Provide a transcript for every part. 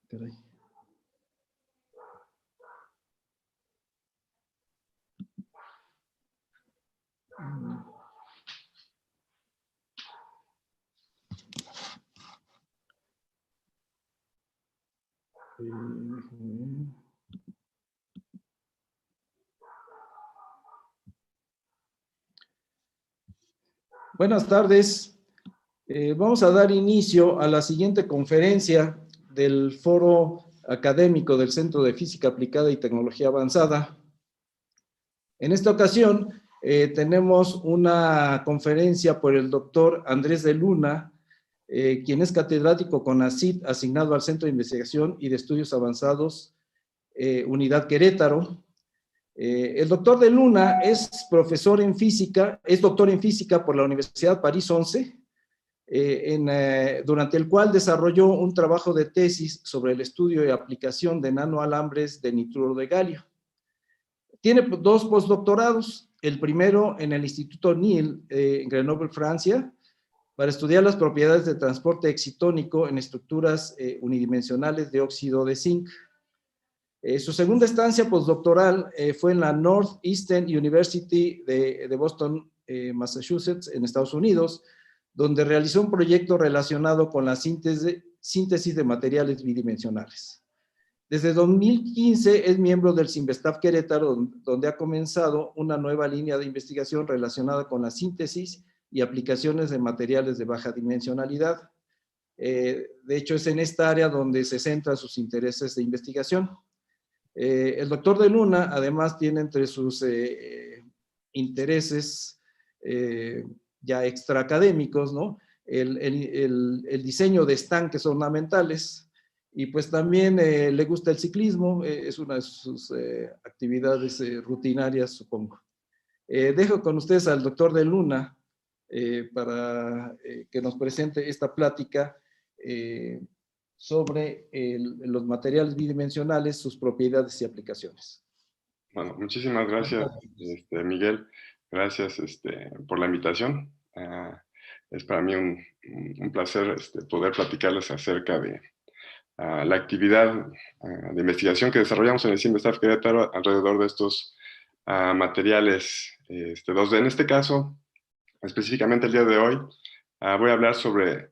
Caray. Buenas tardes. Vamos a dar inicio a la siguiente conferencia del Foro Académico del Centro de Física Aplicada y Tecnología Avanzada. En esta ocasión tenemos una conferencia por el doctor Andrés de Luna, quien es catedrático CONACYT asignado al Centro de Investigación y de Estudios Avanzados, Unidad Querétaro. El doctor de Luna es profesor en física, es doctor en física por la Universidad París 11, durante el cual desarrolló un trabajo de tesis sobre el estudio y aplicación de nanoalambres de nitruro de galio. Tiene dos postdoctorados, el primero en el Instituto NIL en Grenoble, Francia, para estudiar las propiedades de transporte excitónico en estructuras unidimensionales de óxido de zinc. Su segunda estancia postdoctoral fue en la Northeastern University de Boston, Massachusetts, en Estados Unidos, donde realizó un proyecto relacionado con la síntesis de materiales bidimensionales. Desde 2015 es miembro del CIMBESTAF Querétaro, donde ha comenzado una nueva línea de investigación relacionada con la síntesis y aplicaciones de materiales de baja dimensionalidad. De hecho, es en esta área donde se centran sus intereses de investigación. El doctor de Luna, además, tiene entre sus intereses ya extraacadémicos, ¿no? El diseño de estanques ornamentales, y pues también le gusta el ciclismo, es una de sus actividades rutinarias, supongo. Dejo con ustedes al doctor de Luna para que nos presente esta plática sobre los materiales bidimensionales, sus propiedades y aplicaciones. Bueno, muchísimas gracias, Miguel. Gracias por la invitación. Es para mí un placer poder platicarles acerca de la actividad de investigación que desarrollamos en el CIMBESTAF Querétaro alrededor de estos materiales 2D. En este caso, específicamente el día de hoy, voy a hablar sobre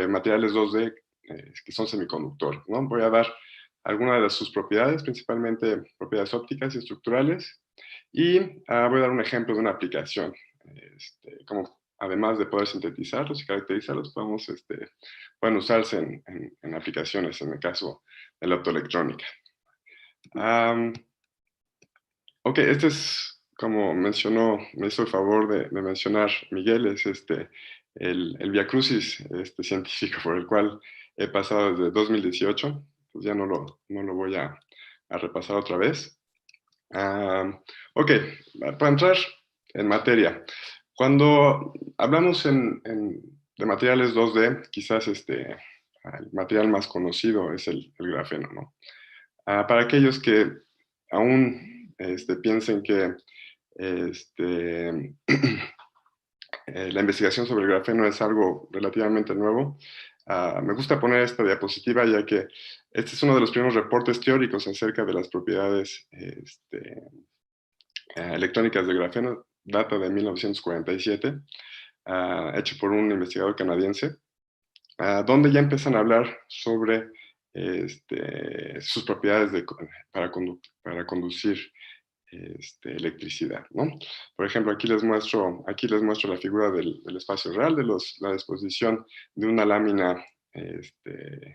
materiales 2D que son semiconductores, ¿no? Voy a dar algunas de sus propiedades, principalmente propiedades ópticas y estructurales, y voy a dar un ejemplo de una aplicación, como además de poder sintetizarlos y caracterizarlos, pueden usarse en aplicaciones, en el caso de la optoelectrónica. Ok, este es, como mencionó, me hizo el favor de mencionar Miguel, es el viacrucis científico por el cual he pasado desde 2018, pues ya no lo voy a repasar otra vez. Ok, para entrar en materia, cuando hablamos de materiales 2D, quizás el material más conocido es el grafeno, ¿no? Para aquellos que aún piensen que la investigación sobre el grafeno es algo relativamente nuevo, me gusta poner esta diapositiva ya que este es uno de los primeros reportes teóricos acerca de las propiedades electrónicas del grafeno, data de 1947, hecho por un investigador canadiense, donde ya empiezan a hablar sobre sus propiedades para conducir electricidad, ¿no? Por ejemplo, aquí les muestro la figura del espacio real, de la disposición de una lámina de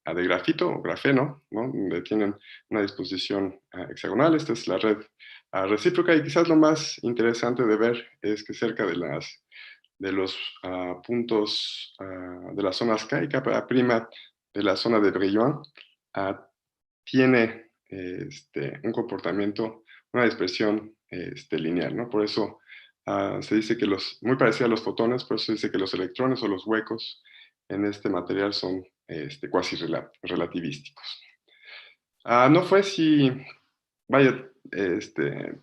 grafito o grafeno, ¿no? Donde tienen una disposición hexagonal. Esta es la red recíproca, y quizás lo más interesante de ver es que cerca de los puntos de la zona K y K' de la zona de Brillouin tiene un comportamiento, una dispersión lineal, ¿no? Por eso se dice que muy parecida a los fotones, por eso se dice que los electrones o los huecos en este material son cuasi relativísticos. No fue si, vaya, el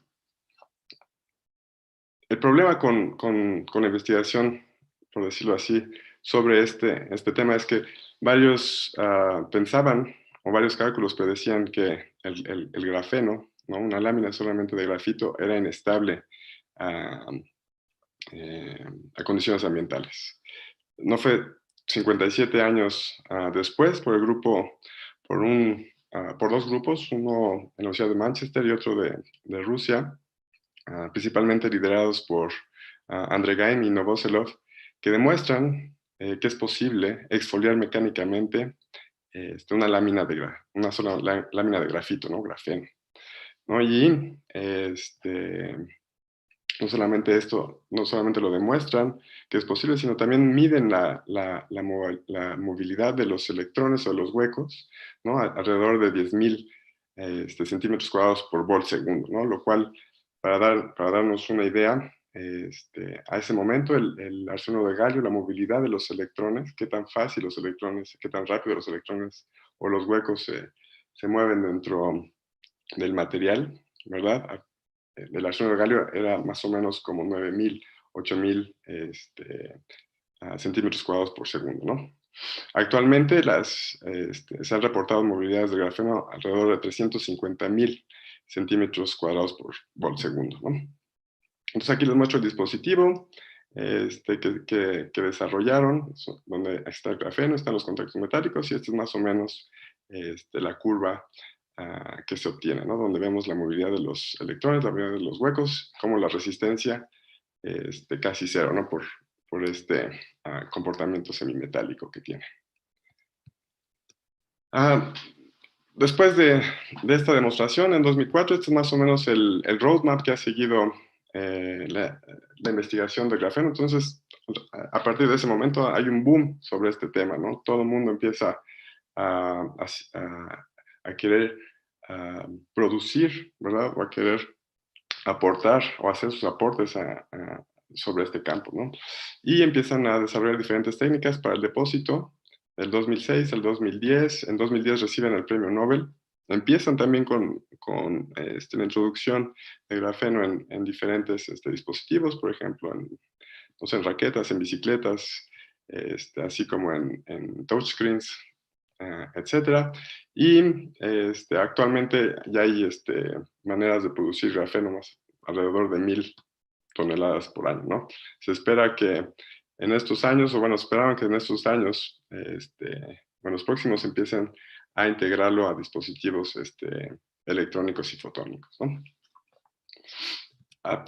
problema con la investigación, por decirlo así, sobre este tema es que varios pensaban o varios cálculos predecían que el grafeno, ¿no? Una lámina solamente de grafito, era inestable a, a condiciones ambientales. No fue 57 años después por el grupo, por dos grupos, uno en la Universidad de Manchester y otro de Rusia, principalmente liderados por Andregain y Novoselov, que demuestran que es posible exfoliar mecánicamente una sola lámina de grafito, ¿no? Grafeno, ¿no? Y no solamente esto, no solamente lo demuestran que es posible, sino también miden la movilidad de los electrones o los huecos, ¿no? Alrededor de 10.000 centímetros cuadrados por volt segundo, ¿no? Lo cual, para darnos una idea, a ese momento el arsenuro de galio, la movilidad de los electrones, qué tan fácil los electrones, qué tan rápido los electrones o los huecos se mueven dentro del material, ¿verdad? El arsenuro de galio era más o menos como 9.000, 8.000 centímetros cuadrados por segundo, ¿no? Actualmente se han reportado movilidades de grafeno alrededor de 350.000 centímetros cuadrados por volt segundo, ¿no? Entonces aquí les muestro el dispositivo que desarrollaron, donde está el grafeno, están los contactos metálicos y esta es más o menos la curva que se obtiene, ¿no? Donde vemos la movilidad de los electrones, la movilidad de los huecos, como la resistencia casi cero, ¿no? Por este comportamiento semimetálico que tiene. Después de esta demostración, en 2004, este es más o menos el roadmap que ha seguido la investigación del grafeno. Entonces, a partir de ese momento hay un boom sobre este tema, ¿no? Todo el mundo empieza a querer producir, ¿verdad? O a querer aportar o hacer sus aportes sobre este campo, ¿no? Y empiezan a desarrollar diferentes técnicas para el depósito. Del 2006 al 2010, en 2010 reciben el premio Nobel. Empiezan también con la introducción de grafeno en diferentes dispositivos, por ejemplo, en raquetas, en bicicletas, así como en touchscreens, etcétera. Y actualmente ya hay maneras de producir grafeno más alrededor de 1.000 toneladas por año, ¿no? Se espera que en estos años, o bueno, esperaban que en estos años, los próximos empiecen a integrarlo a dispositivos electrónicos y fotónicos, ¿no?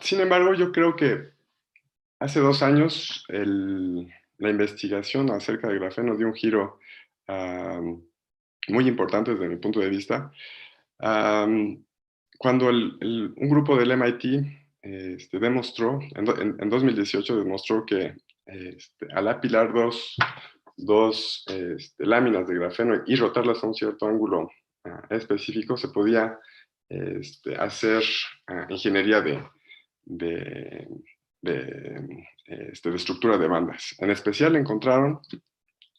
Sin embargo, yo creo que hace 2 años la investigación acerca del grafeno dio un giro muy importante desde mi punto de vista. Cuando un grupo del MIT demostró, en 2018 demostró que al apilar dos láminas de grafeno y rotarlas a un cierto ángulo específico, se podía hacer ingeniería de estructura de bandas. En especial encontraron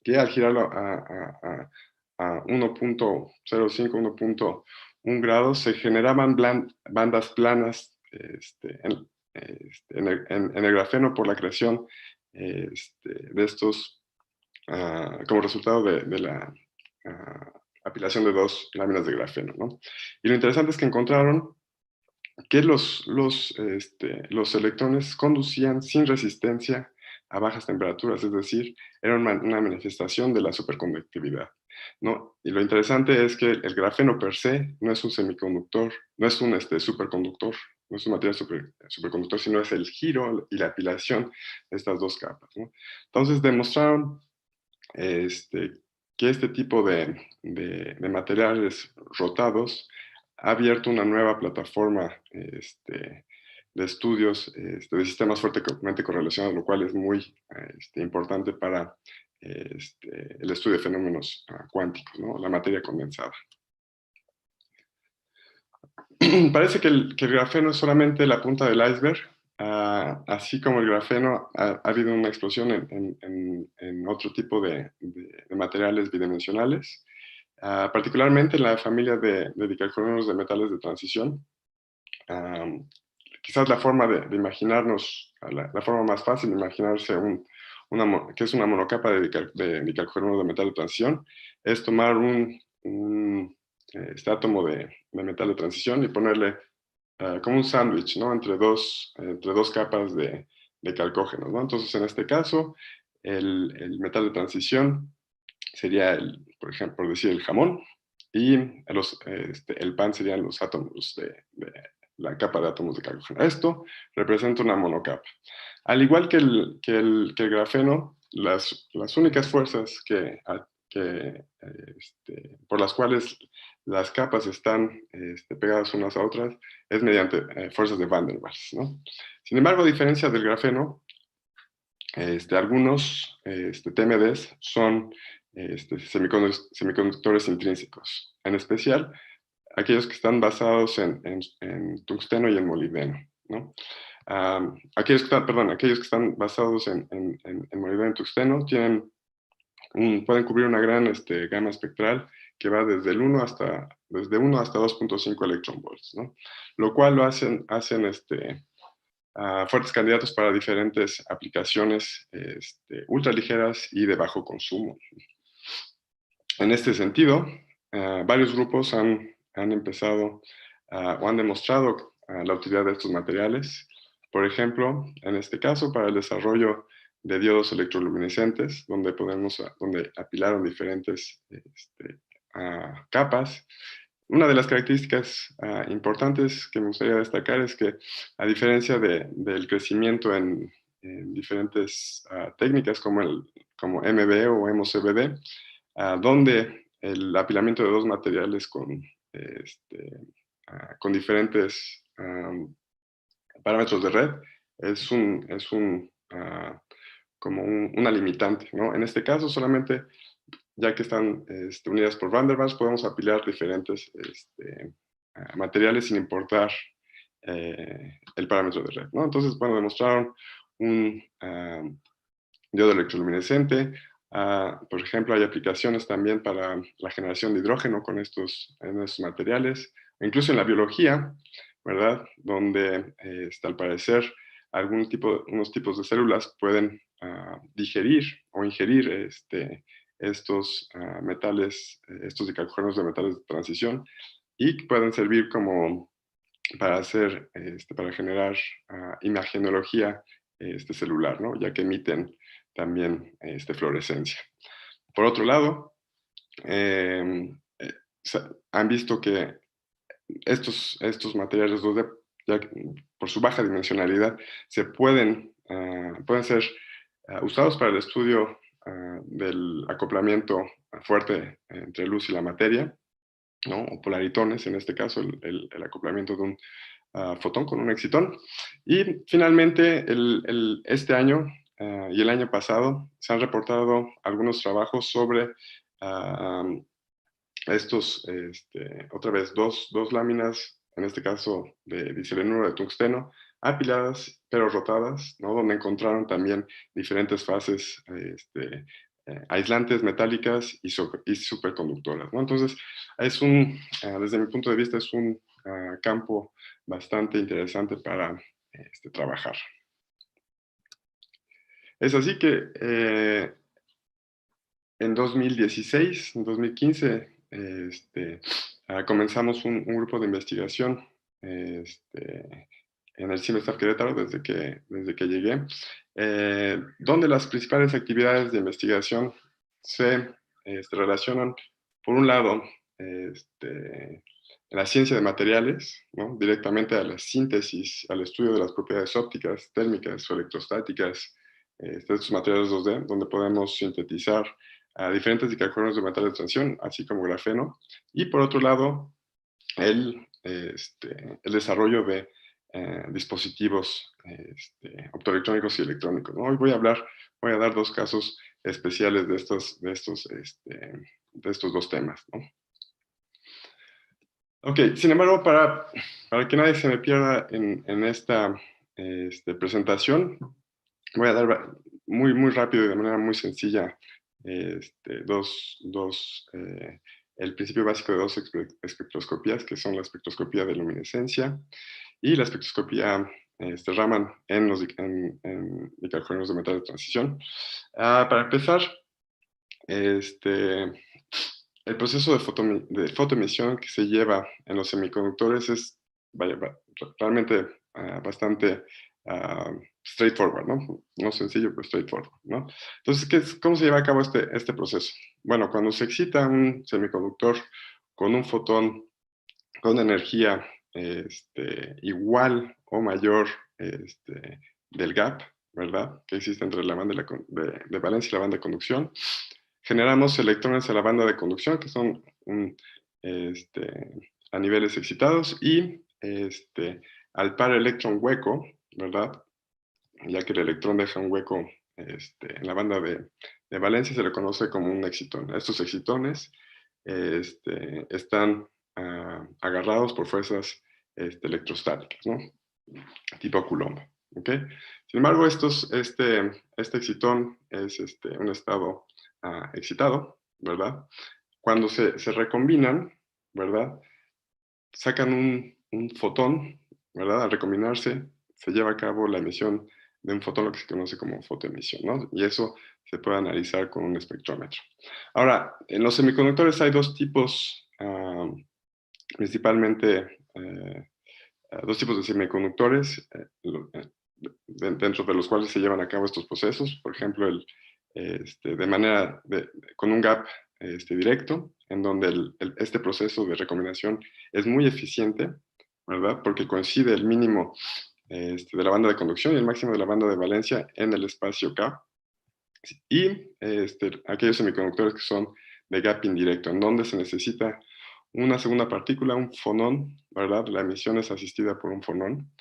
que al girarlo a 1.05, 1.1 grados, se generaban bandas planas en el grafeno por la creación de estos, como resultado de la apilación de dos láminas de grafeno, ¿no? Y lo interesante es que encontraron que los electrones conducían sin resistencia a bajas temperaturas, es decir, era una manifestación de la superconductividad, ¿no? Y lo interesante es que el grafeno per se no es un semiconductor, no es un superconductor, no es un material superconductor, sino es el giro y la apilación de estas dos capas, ¿no? Entonces demostraron que este tipo de materiales rotados ha abierto una nueva plataforma de estudios de sistemas fuertemente correlacionados, lo cual es muy importante para el estudio de fenómenos cuánticos, ¿no? La materia condensada. Parece que el grafeno es solamente la punta del iceberg. Así como el grafeno, ha habido una explosión en otro tipo de materiales bidimensionales, particularmente en la familia de dicalcolonos de metales de transición. Quizás la forma de imaginarnos, la forma más fácil de imaginarse que es una monocapa de dicalcolonos de metal de transición, es tomar un este átomo de metal de transición y ponerle como un sándwich, ¿no? Entre dos capas de calcógenos, ¿no? Entonces, en este caso, el metal de transición sería, por ejemplo, por decir, el jamón, y el pan serían los átomos de la capa de átomos de calcógeno. Esto representa una monocapa. Al igual que el grafeno, las únicas fuerzas por las cuales las capas están pegadas unas a otras es mediante fuerzas de Van der Waals, ¿no? Sin embargo, a diferencia del grafeno, algunos TMDs son semiconductores intrínsecos, en especial aquellos que están basados en tungsteno y en molibdeno, ¿no? Aquellos que están basados en molibdeno y tungsteno pueden cubrir una gran gama espectral que va desde 1 hasta 2.5 electron volts, ¿no? Lo cual lo hacen fuertes candidatos para diferentes aplicaciones ultraligeras y de bajo consumo. En este sentido, varios grupos han empezado o han demostrado la utilidad de estos materiales. Por ejemplo, en este caso, para el desarrollo de diodos electroluminescentes, donde apilaron diferentes capas. Una de las características importantes que me gustaría destacar es que, a diferencia del crecimiento en diferentes técnicas como MB o MOCVD, donde el apilamiento de dos materiales con diferentes parámetros de red es como una limitante, ¿no? En este caso, solamente ya que están unidas por Van der Waals, podemos apilar diferentes materiales sin importar el parámetro de red, ¿no? Entonces, bueno, demostraron un diodo electroluminescente. Por ejemplo, hay aplicaciones también para la generación de hidrógeno en estos materiales, incluso en la biología, ¿verdad? Donde, al parecer, unos tipos de células pueden digerir o ingerir estos metales, estos dicalcógenos de metales de transición, y pueden servir para generar imagenología celular, ¿no? Ya que emiten también fluorescencia. Por otro lado, han visto que estos materiales 2D, por su baja dimensionalidad, pueden ser usados para el estudio del acoplamiento fuerte entre luz y la materia, ¿no? O polaritones, en este caso, el acoplamiento de un fotón con un excitón. Y finalmente, este año y el año pasado se han reportado algunos trabajos sobre otra vez, dos láminas, en este caso de diselenuro de tungsteno, apiladas pero rotadas, ¿no? Donde encontraron también diferentes fases aislantes metálicas y superconductoras, ¿no? Entonces, desde mi punto de vista, es un campo bastante interesante para trabajar. Es así que en 2016, en 2015, comenzamos un grupo de investigación en el CIMSTAF Querétaro desde que llegué, donde las principales actividades de investigación se relacionan, por un lado, la ciencia de materiales, ¿no? Directamente a la síntesis, al estudio de las propiedades ópticas, térmicas o electrostáticas de estos materiales 2D, donde podemos sintetizar a diferentes dicalcógenos de metales de transición, así como grafeno. Y por otro lado, el desarrollo de dispositivos optoelectrónicos y electrónicos, ¿no? Hoy voy a dar dos casos especiales de estos dos temas, ¿no? Ok, sin embargo, para que nadie se me pierda en esta presentación, voy a dar muy, muy rápido y de manera muy sencilla el principio básico de dos espectroscopías, que son la espectroscopía de luminescencia y la espectroscopía Raman en dicalcógenos de metales de transición. Para empezar, el proceso de fotoemisión que se lleva en los semiconductores es realmente bastante straightforward, ¿no? No sencillo, pero straightforward, ¿no? Entonces, ¿cómo se lleva a cabo este proceso? Bueno, cuando se excita un semiconductor con un fotón con energía igual o mayor del gap, ¿verdad? Que existe entre la banda de valencia y la banda de conducción, generamos electrones a la banda de conducción, que son a niveles excitados, y al par electrón hueco, ¿verdad? Ya que el electrón deja un hueco en la banda de valencia, se le conoce como un excitón. Estos excitones están agarrados por fuerzas electrostáticas, ¿no? Tipo Coulomb, ¿ok? Sin embargo, este excitón es un estado excitado, ¿verdad? Cuando se recombinan, ¿verdad? Sacan un fotón, ¿verdad? Al recombinarse, se lleva a cabo la emisión de un fotón, lo que se conoce como fotoemisión, ¿no? Y eso se puede analizar con un espectrómetro. Ahora, en los semiconductores hay dos tipos, principalmente dos tipos de semiconductores, dentro de los cuales se llevan a cabo estos procesos. Por ejemplo, con un gap directo, en donde este proceso de recombinación es muy eficiente, ¿verdad? Porque coincide el mínimo de la banda de conducción y el máximo de la banda de valencia en el espacio K. Y aquellos semiconductores que son de gap indirecto, en donde se necesita una segunda partícula, un fonón, ¿verdad? La emisión es asistida por un fonón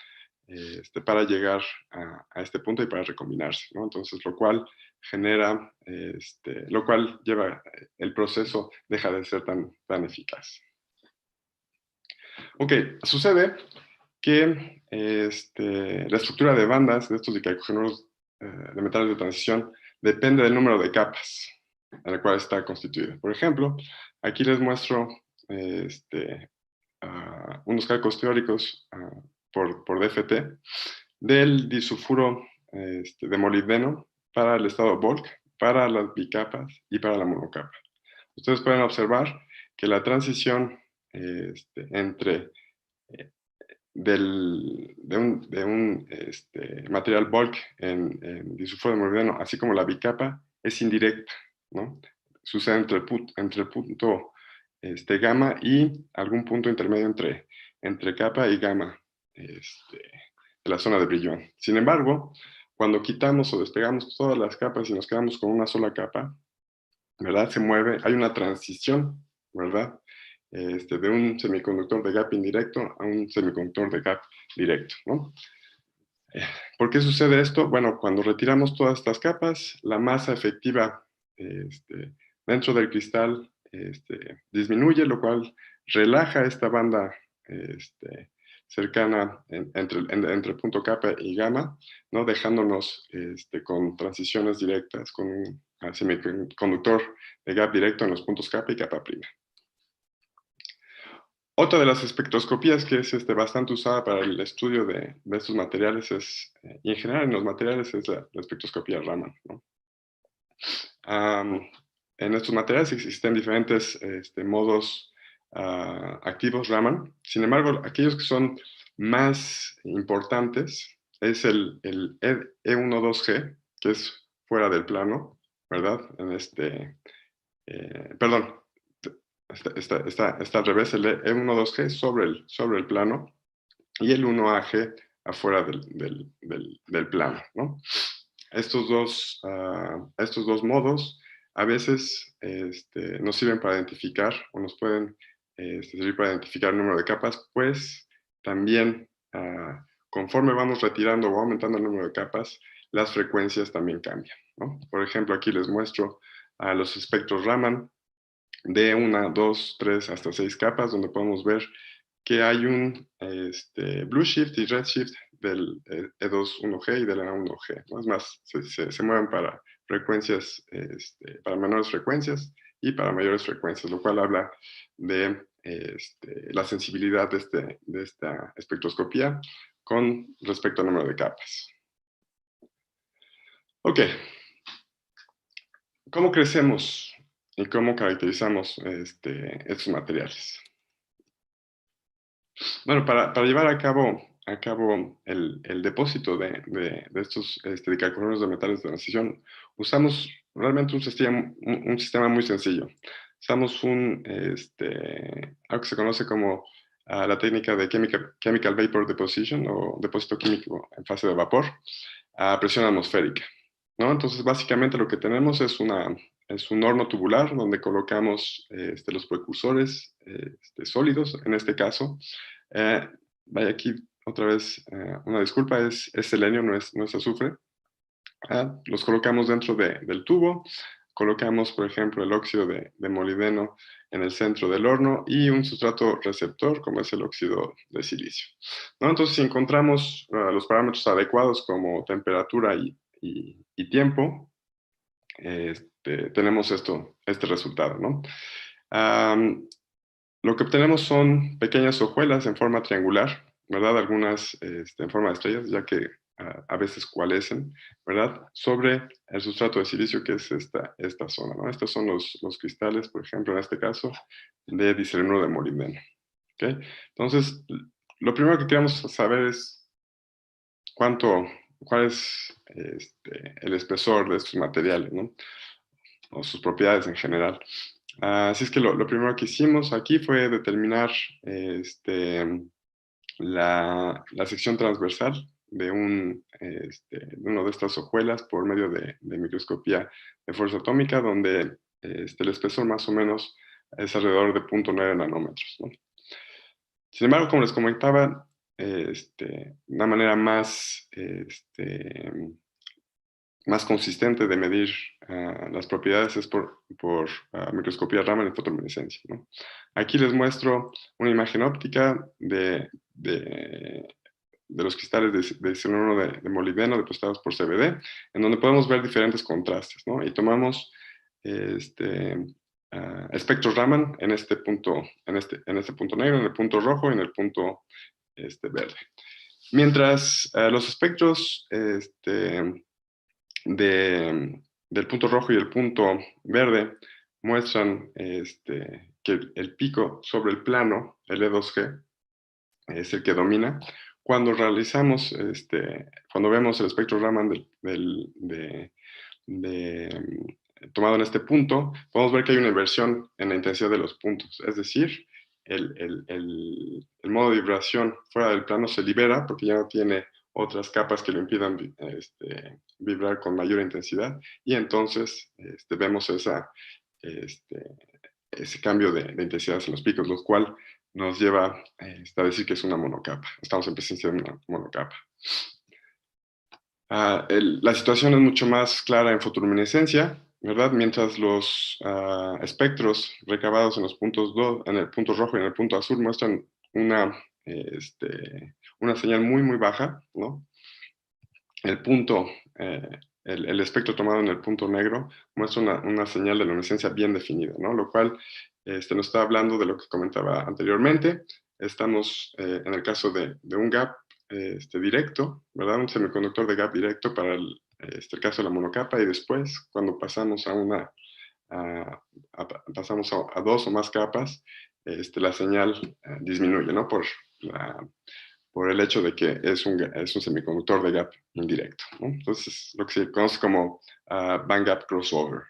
para llegar a este punto y para recombinarse, ¿no? Entonces, lo cual genera, lo cual lleva, el proceso deja de ser tan eficaz. Ok, sucede que la estructura de bandas de estos dicarbogenuros de metales de transición depende del número de capas en el cual está constituido. Por ejemplo, aquí les muestro unos cálculos teóricos por DFT del disulfuro de molibdeno para el estado bulk, para las bicapas y para la monocapa. Ustedes pueden observar que la transición entre de un material bulk en disulfuro de molibdeno, así como la bicapa, es indirecta, ¿no? Sucede entre el punto gamma y algún punto intermedio entre capa y gamma de la zona de brillón. Sin embargo, cuando quitamos o despegamos todas las capas y nos quedamos con una sola capa, ¿verdad? Se mueve, hay una transición, ¿verdad? De un semiconductor de gap indirecto a un semiconductor de gap directo, ¿no? ¿Por qué sucede esto? Bueno, cuando retiramos todas estas capas, la masa efectiva dentro del cristal disminuye, lo cual relaja esta banda cercana entre punto capa y gamma, ¿no? Dejándonos con transiciones directas, con un semiconductor de gap directo en los puntos capa y capa prima. Otra de las espectroscopías que es bastante usada para el estudio de estos materiales y en general en los materiales, es la espectroscopía Raman, ¿no? En estos materiales existen diferentes modos activos Raman. Sin embargo, aquellos que son más importantes es el E12G, que es fuera del plano, ¿verdad? Perdón, está al revés, el E12G sobre el plano y el 1AG afuera del plano, ¿no? Estos dos modos a veces nos sirven para identificar o nos pueden servir para identificar el número de capas, pues también conforme vamos retirando o aumentando el número de capas, las frecuencias también cambian, ¿no? Por ejemplo, aquí les muestro los espectros Raman de 1, 2, 3 hasta 6 capas, donde podemos ver que hay un blue shift y red shift del E21G y del A1G, ¿no? Es más, se mueven para frecuencias, para menores frecuencias y para mayores frecuencias, lo cual habla de la sensibilidad de esta espectroscopía con respecto al número de capas. Ok. ¿Cómo crecemos y cómo caracterizamos estos materiales. Bueno, para llevar a cabo el depósito de estos dicarbonatos de metales de transición, usamos realmente un sistema muy sencillo. Usamos algo que se conoce como la técnica de chemical vapor deposition, o depósito químico en fase de vapor a presión atmosférica, ¿no? Entonces, básicamente lo que tenemos es un horno tubular donde colocamos los precursores sólidos, en este caso. Vaya, aquí otra vez una disculpa, es selenio, no es azufre. Los colocamos dentro del tubo, colocamos, por ejemplo, el óxido de molibdeno en el centro del horno y un sustrato receptor, como es el óxido de silicio, ¿no? Entonces, si encontramos los parámetros adecuados como temperatura y tiempo, tenemos este resultado, ¿no? Lo que obtenemos son pequeñas hojuelas en forma triangular, ¿verdad? Algunas en forma de estrellas, ya que a veces coalescen, ¿verdad? Sobre el sustrato de silicio, que es esta zona, ¿no? Estos son los cristales, por ejemplo, en este caso, de diselenuro de molibdeno, ¿ok? Entonces, lo primero que queremos saber es cuál es el espesor de estos materiales, ¿no? O sus propiedades en general. Así es que lo primero que hicimos aquí fue determinar la sección transversal de una de estas hojuelas por medio de microscopía de fuerza atómica, donde el espesor más o menos es alrededor de 0.9 nanómetros, ¿no? Sin embargo, como les comentaba, una manera más consistente de medir las propiedades es por microscopía Raman y fotoluminiscencia, ¿no? Aquí les muestro una imagen óptica de los cristales de diselenuro de molibdeno depositados por CVD, en donde podemos ver diferentes contrastes, ¿no? Y tomamos espectros Raman en este punto negro, en el punto rojo y en el punto verde. Mientras los espectros del punto rojo y el punto verde muestran que el pico sobre el plano, el E2G, es el que domina. Cuando vemos el espectro Raman tomado en este punto, podemos ver que hay una inversión en la intensidad de los puntos. Es decir, el modo de vibración fuera del plano se libera porque ya no tiene otras capas que le impidan vibrar con mayor intensidad, y entonces vemos ese cambio de intensidad en los picos, lo cual nos lleva a decir que es una monocapa. Estamos en presencia de una monocapa. La situación es mucho más clara en fotoluminescencia, ¿verdad? Mientras los espectros recabados en en el punto rojo y en el punto azul muestran una señal muy, muy baja, ¿no? El espectro tomado en el punto negro muestra una señal de luminiscencia bien definida, ¿no? Lo cual nos está hablando de lo que comentaba anteriormente. Estamos en el caso de un gap directo, ¿verdad? Un semiconductor de gap directo para el caso de la monocapa, y después, cuando pasamos pasamos a dos o más capas, la señal disminuye, ¿no? Por el hecho de que es un semiconductor de gap indirecto, ¿no? Entonces, lo que se conoce como band gap crossover.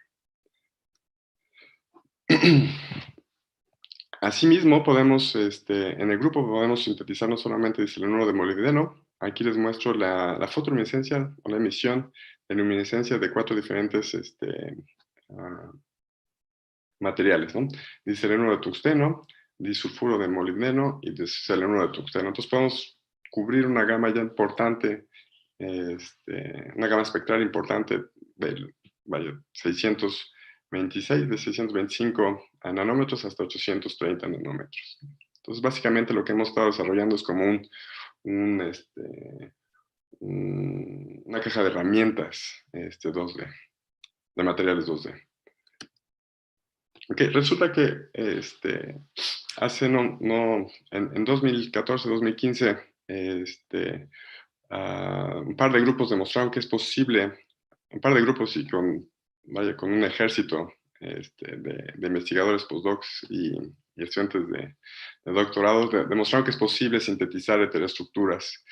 Asimismo, en el grupo podemos sintetizar no solamente diselenuro de molibdeno. Aquí les muestro la fotoluminiscencia o la emisión de luminiscencia de 4 diferentes materiales, ¿no? Diselenuro de tungsteno, disulfuro de molibdeno y diselenuro de tungsteno. Entonces podemos cubrir una gama ya importante, una gama espectral importante de 625 nanómetros hasta 830 nanómetros. Entonces, básicamente lo que hemos estado desarrollando es como una caja de herramientas 2D, de materiales 2D. Ok, resulta que hace en 2014-2015, un par de grupos demostraron que es posible, un par de grupos y con un ejército de investigadores, postdocs y estudiantes de doctorado, demostraron que es posible sintetizar heteroestructuras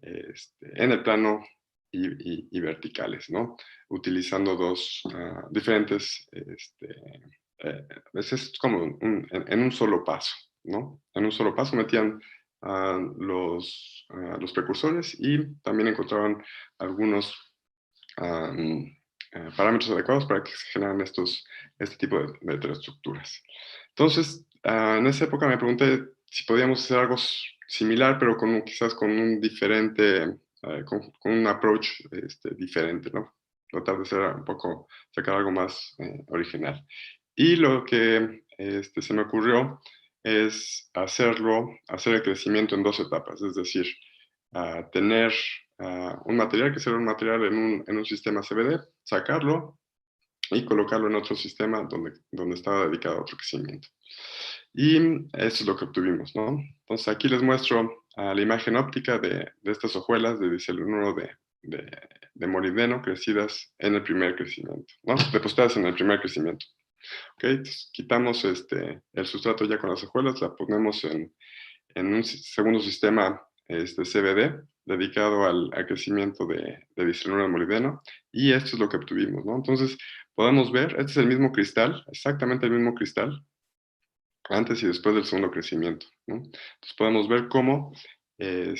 en el plano y verticales, ¿no? Utilizando dos diferentes, es como en un solo paso, ¿no? En un solo paso metían los precursores y también encontraban algunos parámetros adecuados para que se generaran este tipo de heteroestructuras. Entonces, en esa época me pregunté si podíamos hacer algo similar, pero quizás con un diferente, con un approach diferente, ¿no? Tratar de ser sacar algo más original. Y lo que se me ocurrió es hacer el crecimiento en dos etapas, es decir, tener un material que será un material en un sistema CBD, sacarlo y colocarlo en otro sistema donde estaba dedicado a otro crecimiento. Y eso es lo que obtuvimos, ¿no? Entonces aquí les muestro la imagen óptica de estas hojuelas de diselenuro de molibdeno crecidas en el primer crecimiento, ¿no? Depositadas en el primer crecimiento. ¿Ok? Entonces, quitamos el sustrato ya con las hojuelas, la ponemos en un segundo sistema CBD dedicado al crecimiento de diselenuro de molibdeno, y esto es lo que obtuvimos, ¿no? Entonces, podemos ver, este es el mismo cristal, exactamente el mismo cristal, antes y después del segundo crecimiento, ¿no? Entonces, podemos ver cómo el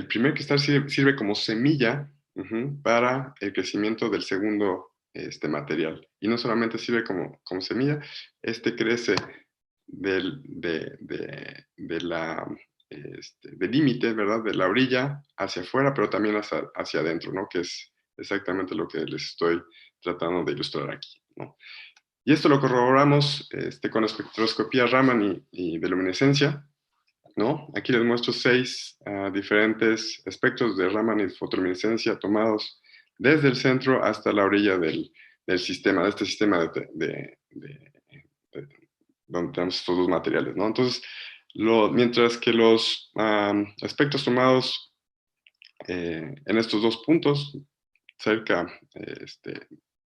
primer cristal sirve como semilla para el crecimiento del segundo material. Y no solamente sirve como semilla, crece del límite, ¿verdad? De la orilla hacia afuera, pero también hacia adentro, ¿no? Que es exactamente lo que les estoy tratando de ilustrar aquí, ¿no? Y esto lo corroboramos con espectroscopía Raman y de luminescencia, ¿no? Aquí les muestro 6 diferentes espectros de Raman y fotoluminescencia tomados desde el centro hasta la orilla del sistema, de este sistema donde tenemos estos dos materiales, ¿no? Entonces, mientras que los espectros tomados en estos dos puntos, cerca,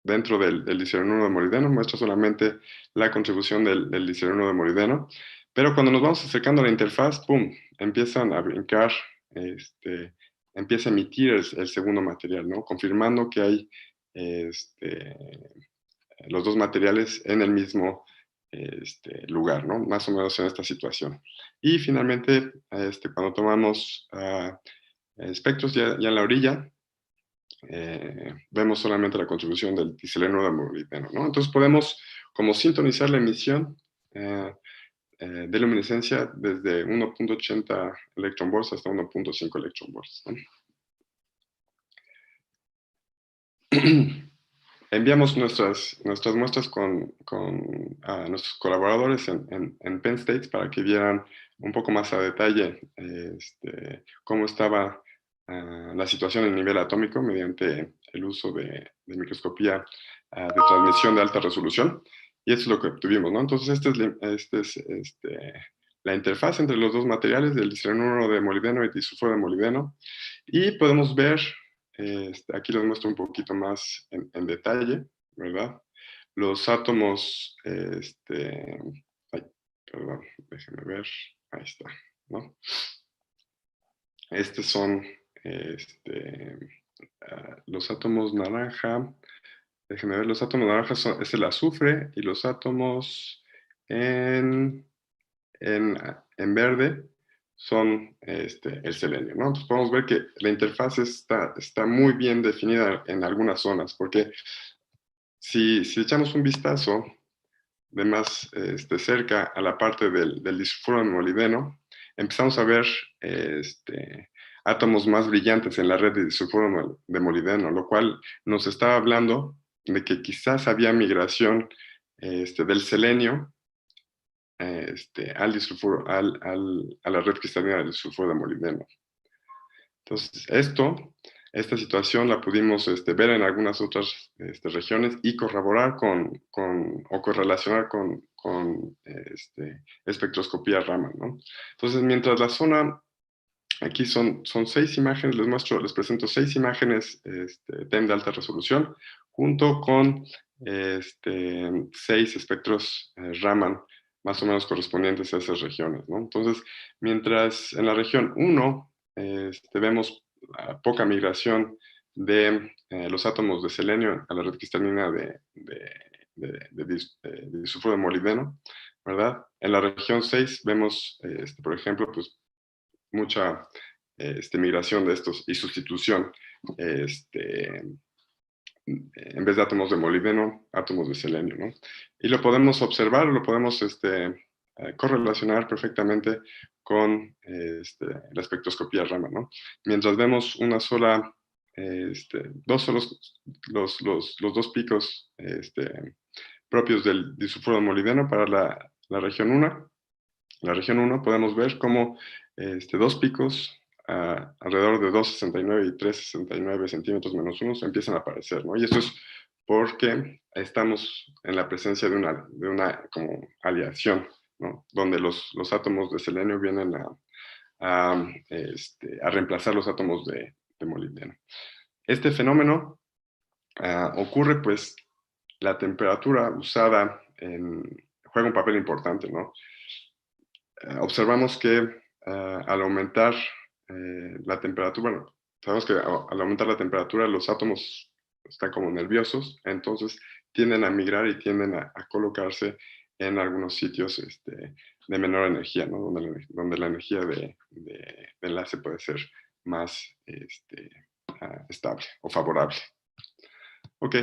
dentro del diselenuro de molibdeno, muestra solamente la contribución del diselenuro de molibdeno, pero cuando nos vamos acercando a la interfaz, ¡pum!, empiezan a brincar, empieza a emitir el segundo material, ¿no? Confirmando que hay los dos materiales en el mismo lugar, ¿no? Más o menos en esta situación. Y finalmente, cuando tomamos espectros ya en la orilla, vemos solamente la contribución del diselenuro de molibdeno, ¿no? Entonces podemos como sintonizar la emisión de luminescencia desde 1.80 electronvolts hasta 1.5 electronvolts, ¿no? Enviamos nuestras muestras a nuestros colaboradores en Penn State para que vieran un poco más a detalle cómo estaba la situación a nivel atómico mediante el uso de microscopía de transmisión de alta resolución. Y eso es lo que obtuvimos, ¿no? Entonces, esta es la interfaz entre los dos materiales, del diselenuro de molibdeno y disulfuro de molibdeno. Y podemos ver, aquí les muestro un poquito más en detalle, ¿verdad? Los átomos, ay, perdón, déjenme ver, ahí está, ¿no? Estos son los átomos naranja. Déjenme ver, los átomos naranjas es el azufre, y los átomos en verde son el selenio, ¿no? Entonces podemos ver que la interfaz está muy bien definida en algunas zonas, porque si echamos un vistazo de más cerca a la parte del disulfuro de molibdeno, empezamos a ver átomos más brillantes en la red de disulfuro de molibdeno, lo cual nos está hablando de que quizás había migración del selenio al disulfuro, a la red cristalina del disulfuro de molibdeno. Entonces, esta situación la pudimos ver en algunas otras regiones y corroborar o correlacionar con espectroscopía Raman, ¿no? Entonces, mientras la zona, aquí son 6 imágenes, les presento 6 imágenes TEM de alta resolución, junto con 6 espectros Raman, más o menos correspondientes a esas regiones, ¿no? Entonces, mientras en la región 1 vemos poca migración de los átomos de selenio a la red cristalina de disulfuro de molibdeno, ¿verdad? En la región 6 vemos, por ejemplo, pues mucha migración de estos y sustitución, en vez de átomos de molibdeno, átomos de selenio, ¿no? Y lo podemos observar, lo podemos correlacionar perfectamente con la espectroscopía Raman, ¿no? Mientras vemos una sola, dos solos, los dos picos propios del disulfuro de molibdeno para la región 1. La región 1 podemos ver cómo dos picos alrededor de 2,69 y 3,69 centímetros menos 1 empiezan a aparecer, ¿no? Y esto es porque estamos en la presencia de una como aleación, ¿no? Donde los átomos de selenio vienen a reemplazar los átomos de molibdeno. Este fenómeno ocurre, pues, la temperatura usada juega un papel importante, ¿no? Observamos que al aumentar la temperatura, bueno, sabemos que al aumentar la temperatura los átomos están como nerviosos, entonces tienden a migrar y tienden a colocarse en algunos sitios de menor energía, ¿no? Donde la energía de enlace puede ser más estable o favorable. Ok.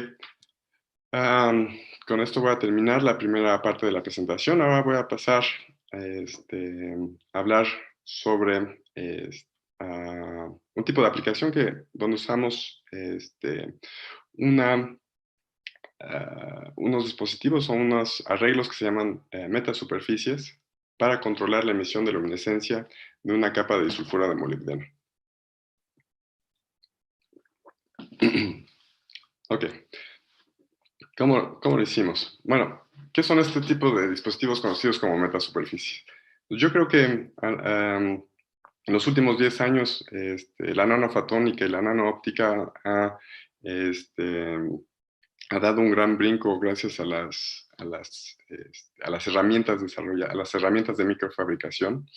Con esto voy a terminar la primera parte de la presentación. Ahora voy a pasar a hablar sobre un tipo de aplicación donde usamos unos dispositivos o unos arreglos que se llaman metasuperficies para controlar la emisión de luminescencia de una capa de disulfuro de molibdeno. Ok. ¿Cómo lo hicimos? Bueno, ¿qué son este tipo de dispositivos conocidos como metasuperficies? Yo creo que en los últimos 10 años la nanofotónica y la nanoóptica ha dado un gran brinco gracias a las herramientas desarrolladas, a las herramientas de microfabricación,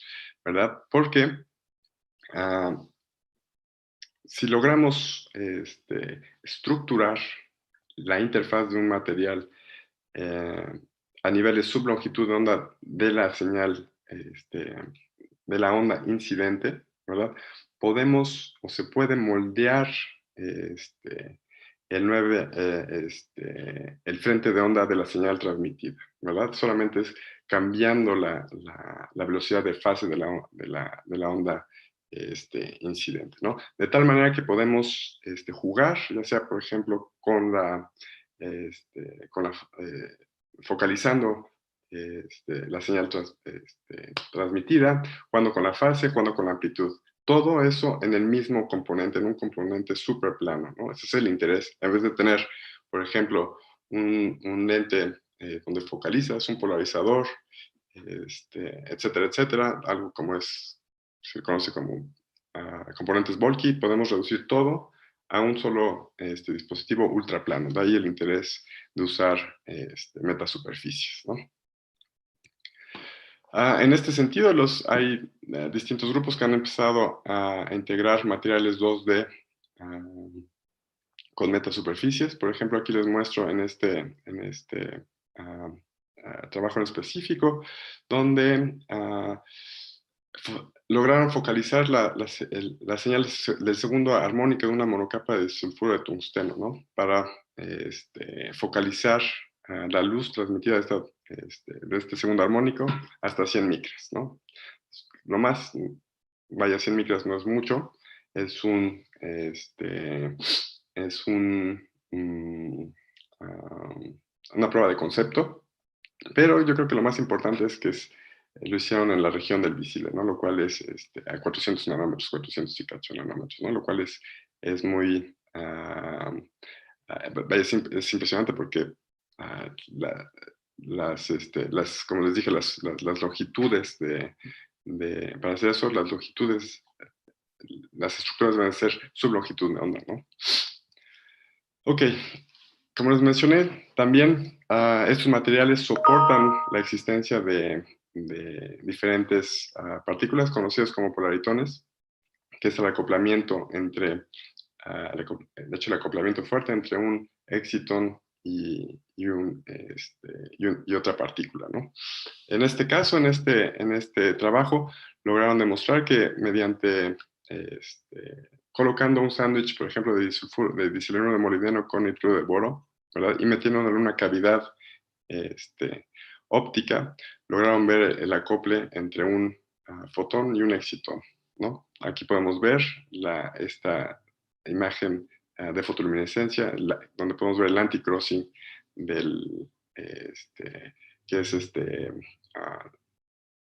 ¿verdad? Porque si logramos estructurar la interfaz de un material a nivel de sublongitud de onda de la señal, de la onda incidente, ¿verdad? Podemos o se puede moldear el frente de onda de la señal transmitida, ¿verdad? Solamente es cambiando la velocidad de fase de la onda incidente, ¿no? De tal manera que podemos jugar, ya sea, por ejemplo, focalizando la señal transmitida, cuando con la fase, cuando con la amplitud. Todo eso en el mismo componente, en un componente súper plano, ¿no? Ese es el interés. En vez de tener, por ejemplo, un lente donde focalizas, un polarizador, etcétera, etcétera, algo como se conoce como componentes bulky, podemos reducir todo a un solo dispositivo ultra plano. De ahí el interés de usar metasuperficies, ¿no? En este sentido, hay distintos grupos que han empezado a integrar materiales 2D con metasuperficies. Por ejemplo, aquí les muestro en este trabajo en específico, donde lograron focalizar la señal del segundo armónica de una monocapa de sulfuro de tungsteno, ¿no? Para focalizar la luz transmitida de este segundo armónico hasta 100 micras, ¿no? Lo más, vaya, 100 micras no es mucho, es una prueba de concepto, pero yo creo que lo más importante es que lo hicieron en la región del visible, ¿no? Lo cual es a 400 nanómetros, 400 y cacho nanómetros, ¿no? Lo cual es muy, es impresionante porque como les dije, las longitudes para hacer eso, las estructuras deben ser sublongitud de onda, ¿no? Ok, Como les mencioné, también estos materiales soportan la existencia de diferentes partículas conocidas como polaritones, que es el acoplamiento entre, de hecho, el acoplamiento fuerte entre un excitón y otra partícula, ¿no? En este caso, en este trabajo, lograron demostrar que mediante colocando un sándwich, por ejemplo, de disiluro de molibdeno con nitruro de boro, ¿verdad? Y metiéndolo en una cavidad óptica, lograron ver el acople entre un fotón y un excitón, ¿no? Aquí podemos ver esta imagen de fotoluminescencia, donde podemos ver el anticrossing del, que es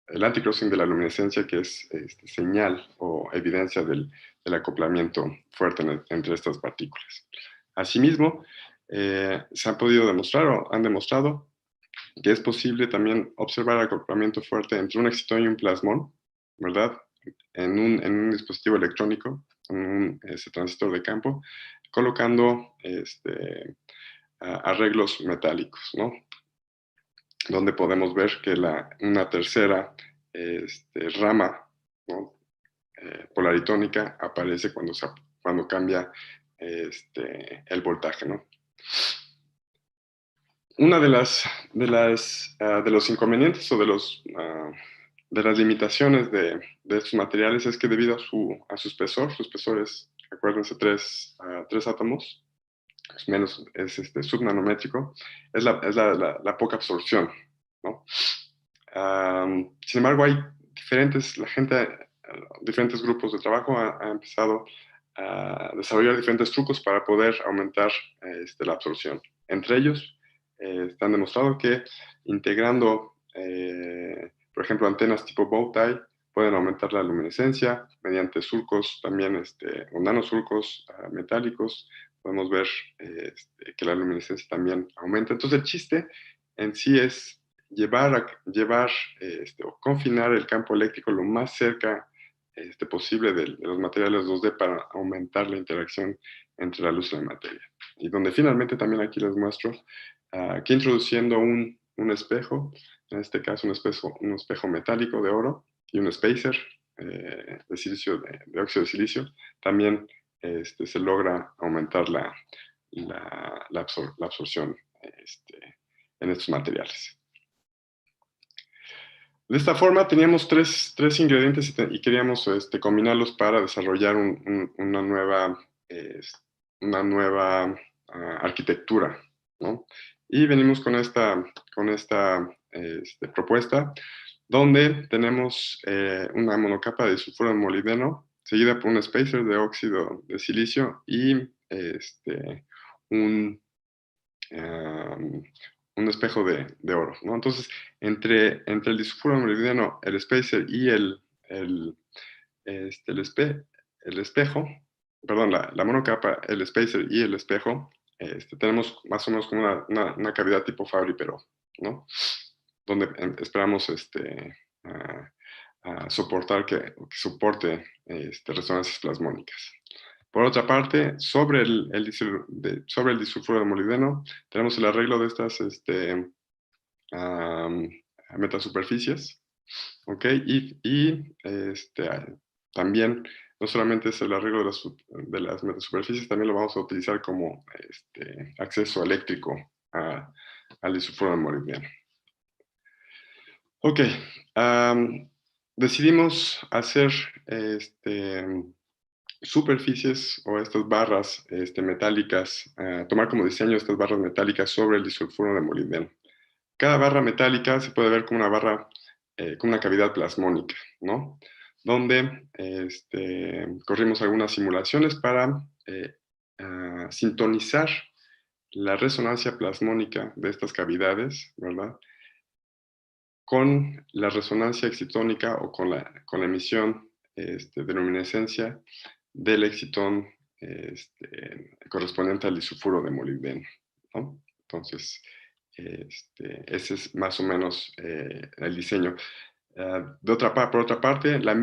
el anticrossing de la luminescencia, que es señal o evidencia del acoplamiento fuerte entre estas partículas. Asimismo, se han podido demostrar o han demostrado que es posible también observar acoplamiento fuerte entre un excitón y un plasmón, ¿verdad? En un dispositivo electrónico, en un transistor de campo, colocando arreglos metálicos, ¿no? Donde podemos ver que una tercera rama, ¿no? Polaritónica aparece cuando cambia el voltaje, ¿no? Una de los inconvenientes o de las limitaciones de estos materiales es que debido a su espesor es, acuérdense, tres átomos, es subnanométrico, es la poca absorción, ¿no? Sin embargo, hay diferentes grupos de trabajo ha empezado a desarrollar diferentes trucos para poder aumentar la absorción. Entre ellos, han demostrado que integrando, por ejemplo, antenas tipo bow tie, pueden aumentar la luminescencia mediante surcos también, o nanosurcos metálicos. Podemos ver que la luminescencia también aumenta. Entonces, el chiste en sí es llevar o confinar el campo eléctrico lo más cerca posible de los materiales 2D para aumentar la interacción entre la luz y la materia. Y donde finalmente también aquí les muestro que introduciendo un espejo, en este caso un espejo metálico de oro y un spacer de silicio, de óxido de silicio, también se logra aumentar la absorción en estos materiales. De esta forma teníamos tres ingredientes y queríamos combinarlos para desarrollar una nueva arquitectura, ¿no? Y venimos con esta propuesta donde tenemos una monocapa de sulfuro de molibdeno seguida por un spacer de óxido de silicio y un espejo de oro, ¿no? Entonces, entre el disulfuro de molibdeno, el spacer y el espejo, perdón, la monocapa, el spacer y el espejo, tenemos más o menos como una cavidad tipo Fabry-Perot, ¿no? Donde esperamos soportar que soporte resonancias plasmónicas. Por otra parte, sobre el disulfuro de molibdeno, tenemos el arreglo de estas metasuperficies, ¿ok? Y también, no solamente es el arreglo de las metasuperficies, también lo vamos a utilizar como acceso eléctrico al disulfuro de molibdeno. Ok, decidimos hacer superficies o estas barras metálicas, tomar como diseño estas barras metálicas sobre el disulfuro de molibdeno. Cada barra metálica se puede ver como una barra con una cavidad plasmónica, ¿no? Donde corrimos algunas simulaciones para sintonizar la resonancia plasmónica de estas cavidades, ¿verdad? Con la resonancia excitónica o con la emisión de luminescencia del excitón correspondiente al disulfuro de molibdeno, ¿no? Entonces, ese es más o menos el diseño. Por otra parte, el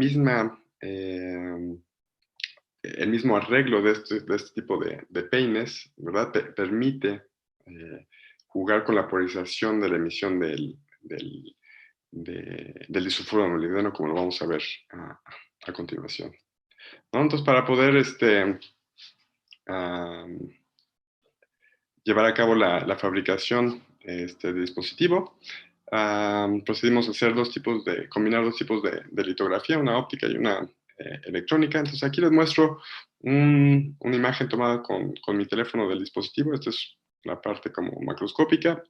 mismo arreglo de este tipo de peines, ¿verdad? Permite jugar con la polarización de la emisión del disulfuro de molibdeno, como lo vamos a ver a continuación, ¿no? Entonces, para poder llevar a cabo la fabricación de dispositivo, procedimos a hacer combinar dos tipos de litografía, una óptica y una electrónica. Entonces aquí les muestro una imagen tomada con mi teléfono del dispositivo. Esta es la parte como macroscópica.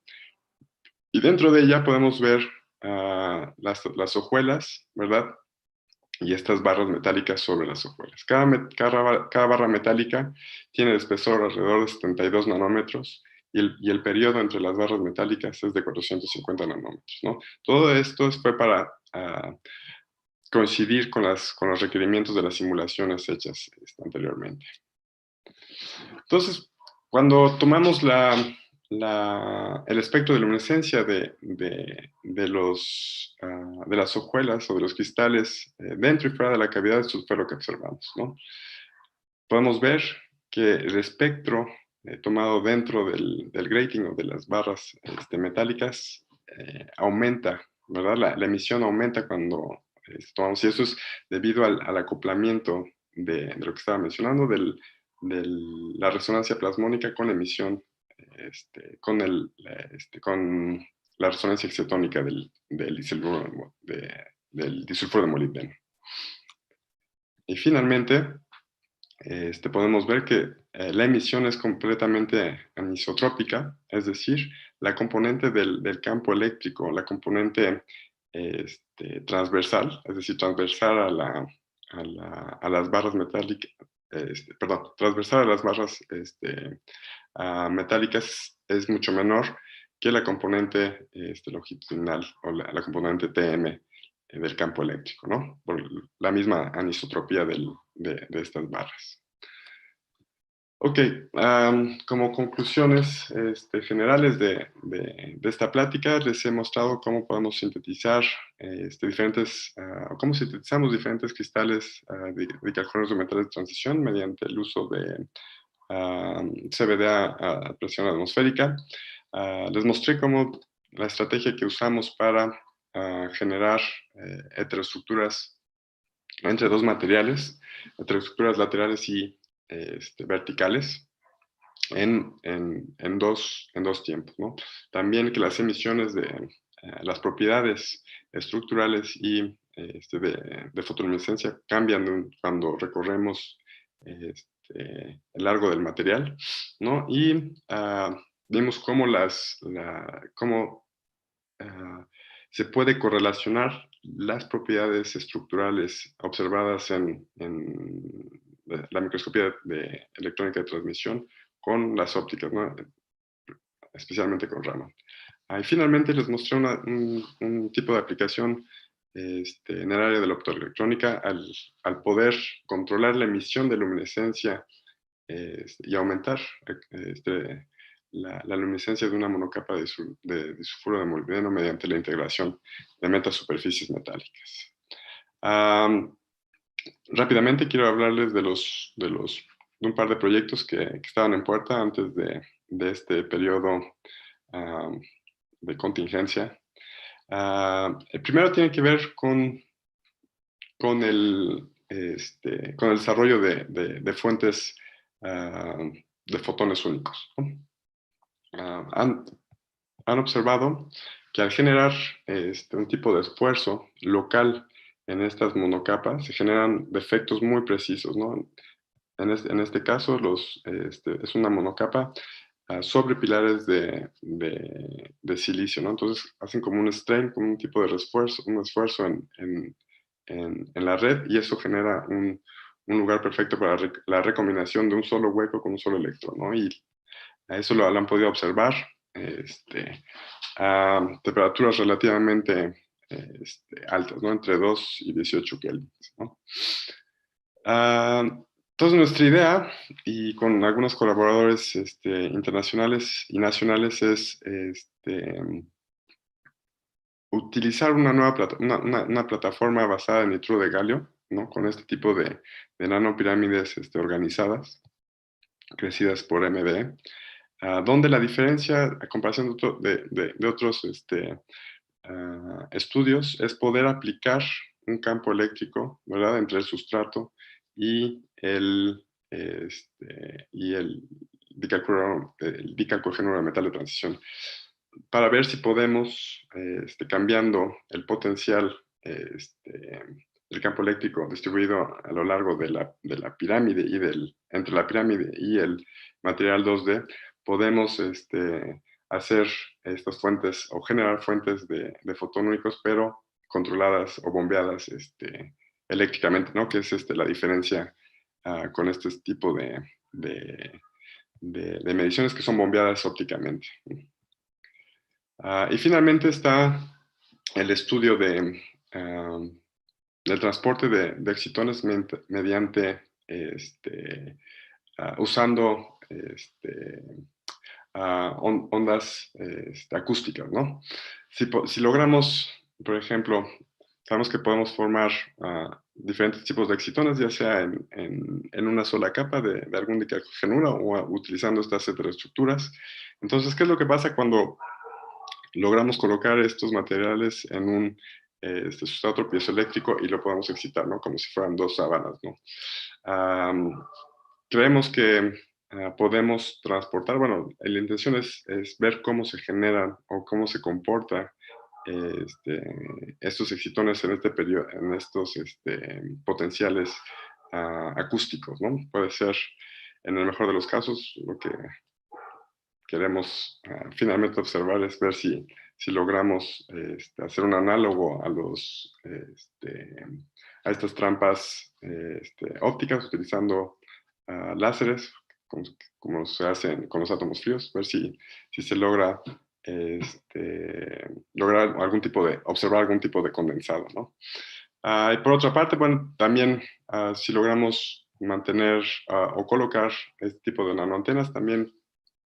Y dentro de ella podemos ver las hojuelas, ¿verdad? Y estas barras metálicas sobre las hojuelas. Cada barra metálica tiene de espesor alrededor de 72 nanómetros y el periodo entre las barras metálicas es de 450 nanómetros, ¿no? Todo esto fue para coincidir con los requerimientos de las simulaciones hechas anteriormente. Entonces, cuando tomamos el espectro de luminescencia de las hojuelas o de los cristales dentro y fuera de la cavidad, eso fue lo que observamos, ¿no? Podemos ver que el espectro tomado dentro del grating o de las barras metálicas aumenta, ¿verdad? La emisión aumenta cuando tomamos, y eso es debido al acoplamiento de lo que estaba mencionando, de la resonancia plasmónica con la emisión, con la resonancia excitónica del disulfuro de molibdeno. Y finalmente, podemos ver que la emisión es completamente anisotrópica, es decir, la componente del campo eléctrico, la componente transversal, es decir, transversal a las barras metálicas, transversal a las barras metálicas es mucho menor que la componente longitudinal o la componente TM del campo eléctrico, ¿no? Por la misma anisotropía de estas barras. Ok, como conclusiones generales de esta plática, les he mostrado cómo podemos sintetizar cómo sintetizamos diferentes cristales de carbonatos de metales de transición mediante el uso de CVD a presión atmosférica. Les mostré cómo la estrategia que usamos para generar heteroestructuras entre dos materiales, heteroestructuras laterales y verticales en dos tiempos, ¿no? También que las emisiones de las propiedades estructurales y de fotoluminescencia cambian cuando recorremos el largo del material, ¿no? Y vimos cómo se puede correlacionar las propiedades estructurales observadas en la microscopía de electrónica de transmisión con las ópticas, ¿no? Especialmente con Raman. Y finalmente les mostré un tipo de aplicación en el área de la optoelectrónica al poder controlar la emisión de luminescencia y aumentar la luminescencia de una monocapa de disulfuro de molibdeno mediante la integración de metasuperficies metálicas. Rápidamente quiero hablarles de un par de proyectos que estaban en puerta antes de este periodo de contingencia. El primero tiene que ver con el desarrollo de fuentes de fotones únicos, ¿no? Han observado que al generar un tipo de esfuerzo local en estas monocapas se generan defectos muy precisos, ¿no? En este caso es una monocapa sobre pilares de silicio, ¿no? Entonces hacen como un strain, como un tipo de esfuerzo en la red, y eso genera un lugar perfecto para la recombinación de un solo hueco con un solo electrón, ¿no? Y a eso lo han podido observar a temperaturas relativamente altas, ¿no? Entre 2 y 18 kelvins, ¿no? Entonces nuestra idea, y con algunos colaboradores internacionales y nacionales, es utilizar una plataforma basada en nitruro de galio, ¿no? Con este tipo de nanopirámides organizadas, crecidas por MBE, donde la diferencia, a comparación de otros estudios, es poder aplicar un campo eléctrico, ¿verdad?, entre el sustrato y el dicalcogenuro de metal de transición, para ver si podemos, cambiando el potencial del campo eléctrico distribuido a lo largo de la pirámide y entre la pirámide y el material 2D, podemos hacer estas fuentes o generar fuentes de fotonúicos, pero controladas o bombeadas eléctricamente, ¿no? Que es la diferencia con este tipo de mediciones que son bombeadas ópticamente. Y finalmente está el estudio del transporte de excitones mediante usando ondas acústicas, ¿no? Si logramos, por ejemplo, sabemos que podemos formar diferentes tipos de excitones, ya sea en una sola capa de algún dicalcogenuro o utilizando estas heteroestructuras. Entonces, ¿qué es lo que pasa cuando logramos colocar estos materiales en un sustrato piezoeléctrico y lo podemos excitar, ¿no? Como si fueran dos sábanas, ¿no? Creemos que podemos transportar, bueno, la intención es ver cómo se generan o cómo se comporta estos excitones en este periodo, en estos potenciales acústicos, ¿no? Puede ser, en el mejor de los casos, lo que queremos finalmente observar es ver si logramos hacer un análogo a estas trampas ópticas utilizando láseres, como se hacen con los átomos fríos, ver si se logra lograr observar algún tipo de condensado, ¿no? Y por otra parte, bueno, también si logramos mantener o colocar este tipo de nanoantenas también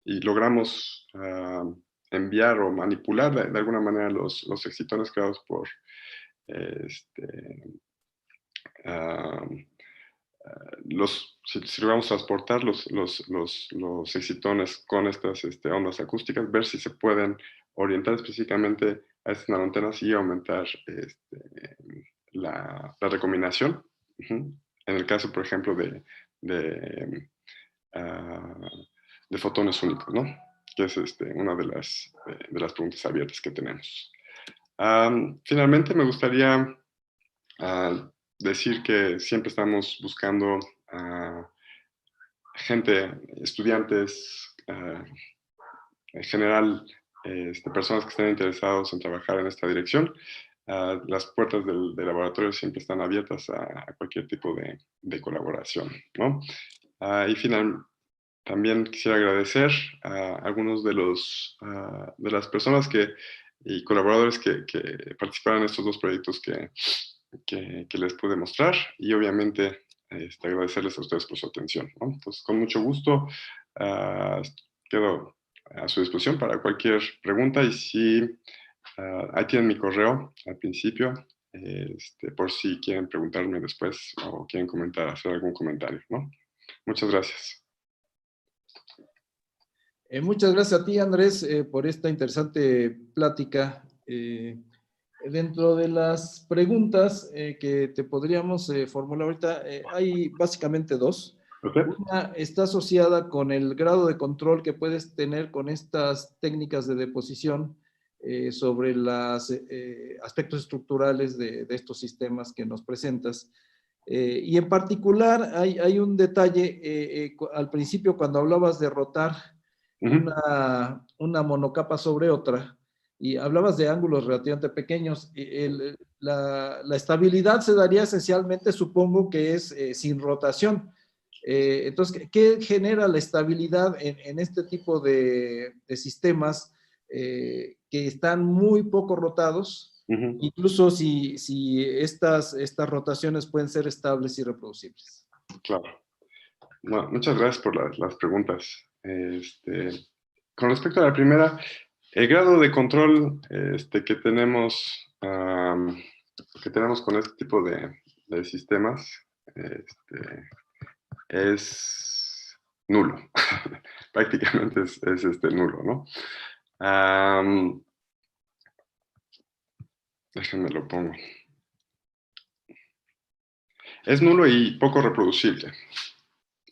y logramos enviar o manipular de alguna manera los excitones creados por si logramos transportar los excitones con estas ondas acústicas, ver si se pueden orientar específicamente a estas nanoantenas y aumentar la recombinación. En el caso, por ejemplo, de fotones únicos, ¿no? Que es una de las preguntas abiertas que tenemos. Finalmente, me gustaría decir que siempre estamos buscando estudiantes, en general, personas que estén interesados en trabajar en esta dirección. Las puertas del laboratorio siempre están abiertas a cualquier tipo de colaboración, ¿no? Y también quisiera agradecer a algunos de las personas y colaboradores que participaron en estos dos proyectos que les pude mostrar, y obviamente agradecerles a ustedes por su atención, ¿no? Entonces, con mucho gusto, quedo a su disposición para cualquier pregunta, y si ahí tienen mi correo al principio, por si quieren preguntarme después o quieren hacer algún comentario, ¿no? Muchas gracias. Muchas gracias a ti, Andrés, por esta interesante plática. Dentro de las preguntas que te podríamos formular ahorita, hay básicamente dos. Okay. Una está asociada con el grado de control que puedes tener con estas técnicas de deposición sobre los aspectos estructurales de estos sistemas que nos presentas. Y en particular hay un detalle, al principio cuando hablabas de rotar una monocapa sobre otra, y hablabas de ángulos relativamente pequeños, la estabilidad se daría esencialmente, supongo que es sin rotación. Entonces, ¿qué genera la estabilidad en este tipo de sistemas que están muy poco rotados? Incluso si estas rotaciones pueden ser estables y reproducibles. Claro. Bueno, muchas gracias por las preguntas. Con respecto a la primera, el grado de control que tenemos con este tipo de sistemas es nulo. Prácticamente es nulo, ¿no? Déjenme lo pongo. Es nulo y poco reproducible.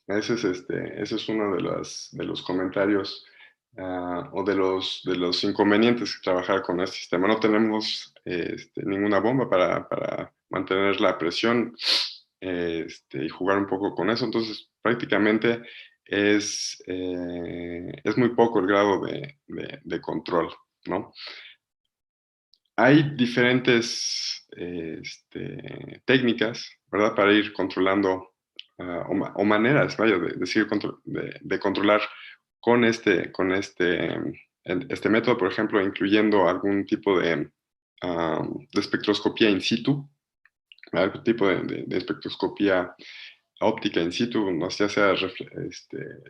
Ese es uno de los comentarios o de los inconvenientes de trabajar con este sistema. No tenemos ninguna bomba para mantener la presión y jugar un poco con eso. Entonces, prácticamente es muy poco el grado de control, ¿no? Hay diferentes técnicas, ¿verdad? Para ir controlando o maneras, vaya, de controlar con este método, por ejemplo, incluyendo algún tipo de espectroscopía in situ, algún tipo de espectroscopía óptica in situ, no sé, ya sea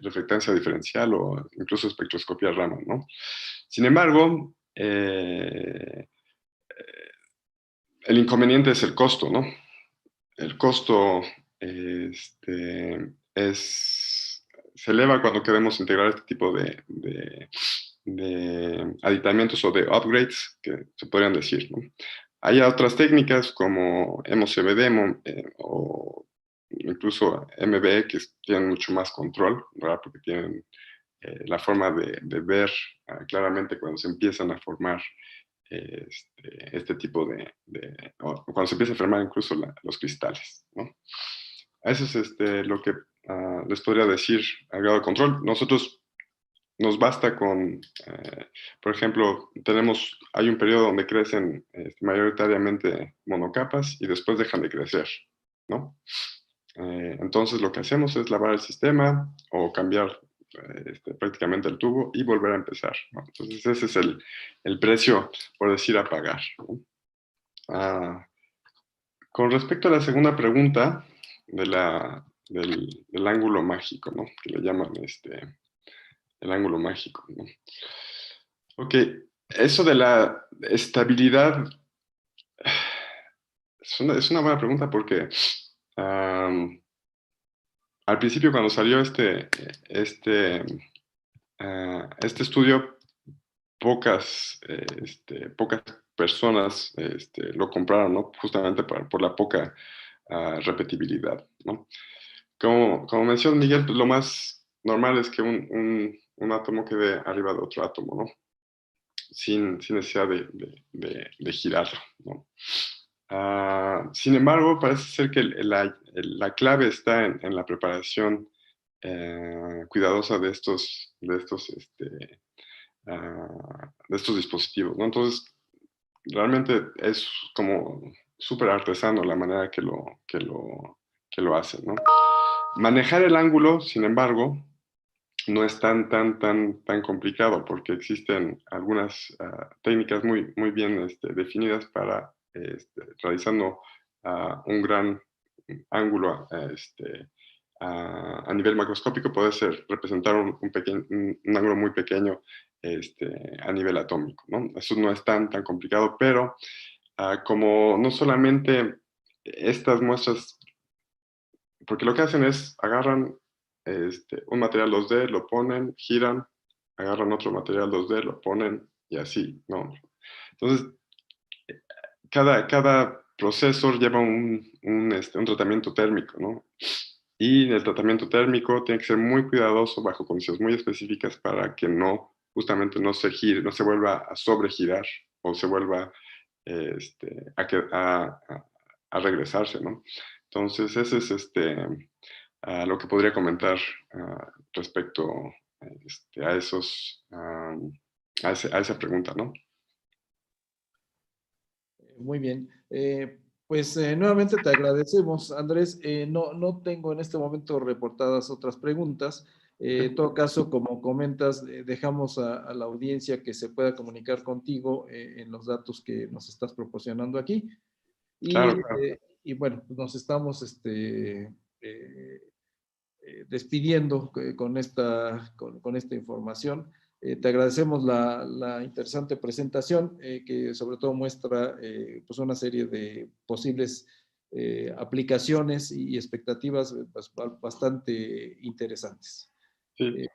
reflectancia diferencial o incluso espectroscopía Raman, ¿no? Sin embargo, el inconveniente es el costo, ¿no? El costo se eleva cuando queremos integrar este tipo de aditamientos o de upgrades, que se podrían decir, ¿no? Hay otras técnicas como MOCVD o incluso MBE que tienen mucho más control, ¿verdad? Porque tienen la forma de ver claramente cuando se empiezan a formar este tipo o cuando se empieza a formar incluso los cristales, ¿no? Eso es lo que les podría decir al grado de control. Nosotros nos basta con, por ejemplo, hay un periodo donde crecen mayoritariamente monocapas y después dejan de crecer, ¿no? Entonces lo que hacemos es lavar el sistema o cambiar prácticamente el tubo y volver a empezar, ¿no? Entonces ese es el precio, por decir, a pagar, ¿no? Con respecto a la segunda pregunta del ángulo mágico, ¿no? Que le llaman el ángulo mágico, ¿no? Ok, eso de la estabilidad es una buena pregunta porque al principio cuando salió este estudio, pocas personas lo compraron, ¿no? Justamente por la poca repetibilidad, ¿no? Como mencionó Miguel, pues lo más normal es que un átomo quede arriba de otro átomo, ¿no? Sin necesidad de girarlo, ¿no? Sin embargo, parece ser que la clave está en la preparación cuidadosa de estos dispositivos, ¿no? Entonces, realmente es como súper artesano la manera que lo hacen, ¿no? Manejar el ángulo, sin embargo, no es tan complicado porque existen algunas técnicas muy bien definidas para realizando un gran ángulo a nivel macroscópico puede representar un ángulo muy pequeño a nivel atómico, ¿no? Eso no es tan complicado, pero como no solamente estas muestras, porque lo que hacen es agarran un material 2D, lo ponen, giran, agarran otro material 2D, lo ponen y así, ¿no? Entonces, cada procesor lleva un tratamiento térmico, ¿no? Y el tratamiento térmico tiene que ser muy cuidadoso bajo condiciones muy específicas para que justamente no se gire, no se vuelva a sobregirar o se vuelva a regresarse, ¿no? Entonces, ese es lo que podría comentar respecto a a esa pregunta, ¿no? Muy bien. Pues nuevamente te agradecemos, Andrés. No tengo en este momento reportadas otras preguntas. En todo caso, como comentas, dejamos a la audiencia que se pueda comunicar contigo en los datos que nos estás proporcionando aquí. Claro, claro. Y bueno, pues nos estamos despidiendo con esta información. Te agradecemos la interesante presentación que sobre todo muestra pues una serie de posibles aplicaciones y expectativas pues, bastante interesantes. Sí.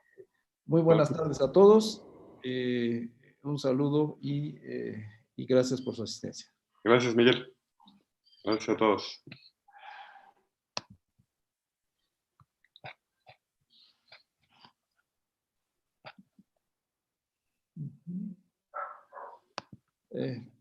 Muy buenas tardes a todos. Un saludo y gracias por su asistencia. Gracias, Miguel. Gracias a todos. Uh-huh.